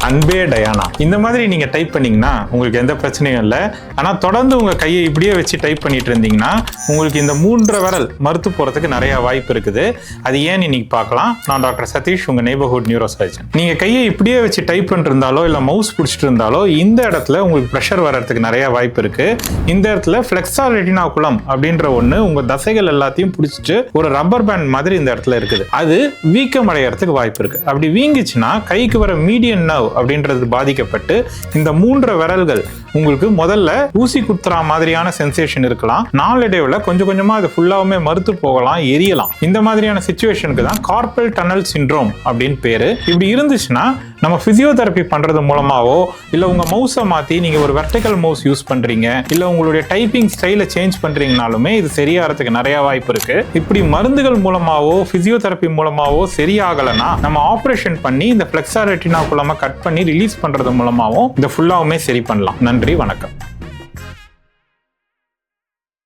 அன்பே டயானா. இந்த மாதிரி நீங்க டைப் பண்ணீங்கன்னா உங்களுக்கு எந்த பிரச்சனையும் இல்லை. ஆனா தொடர்ந்து உங்க கையை இப்படியே வச்சு டைப் பண்ணிட்டு இருந்தீங்கன்னா உங்களுக்கு இந்த 3 விரல் மறுத்து போறதுக்கு நிறைய வாய்ப்பு இருக்குது. அது ஏன் இன்னைக்கு பார்க்கலாம். நான் டாக்டர் சதீஷ், உங்க நெய்பர்ஹுட் நியூரோ சர்ஜன். நீங்க கையை இப்படியே வச்சு டைப் பண்ணிட்டு இருந்தாலோ இல்ல மவுஸ் பிடிச்சிட்டு இருந்தாலோ இந்த இடத்துல உங்களுக்கு பிரஷர் வர்றதுக்கு நிறைய வாய்ப்பு இருக்கு. இந்த இடத்துல ஃபிளெக்ஸார் ரெட்டினாகுலம் அப்படின்ற ஒண்ணு உங்க தசைகள் எல்லாத்தையும் பிடிச்சிட்டு ஒரு ரப்பர் பேண்ட் மாதிரி இந்த இடத்துல இருக்குது. அது வீக்கம் அடையறதுக்கு வாய்ப்பு இருக்கு. அப்படி வீங்கிச்சுன்னா கைக்கு வர மீடியன் நர்வ் அப்படின்றது பாதிக்கப்பட்டு இந்த 3 விரல்கள் உங்களுக்கு முதல்ல ஊசி குத்துறா மாதிரியான சென்சேஷன் இருக்கலாம். நாளடைவுல கொஞ்சம் கொஞ்சமா அது ஃபுல்லாவுமே மறுத்து போகலாம், எரியலாம். இந்த மாதிரியான சிச்சுவேஷனுக்கு தான் கார்பல் டனல் சிண்ட்ரோம் அப்படின்னு பேரு. இப்படி இருந்துச்சுன்னா நம்ம பிசியோதெரபி பண்றது மூலமாவோ இல்ல உங்க மவுஸை மாத்தி நீங்க ஒரு வெர்டிகல் மவுஸ் யூஸ் பண்றீங்க இல்ல உங்களுடைய டைப்பிங் ஸ்டைலை சேஞ்ச் பண்றீங்கனாலுமே இது சரியாகிறதுக்கு நிறைய வாய்ப்பு இருக்கு. இப்படி மருந்துகள் மூலமாவோ பிசியோதெரபி மூலமாவோ சரியாகலன்னா நம்ம ஆபரேஷன் பண்ணி இந்த ஃபிளெக்ஸார் ரெட்டினாகுலமை கட் பண்ணி ரிலீஸ் பண்றது மூலமாவும் இந்த ஃபுல்லாவுமே சரி பண்ணலாம். நன்றி, வணக்கம்.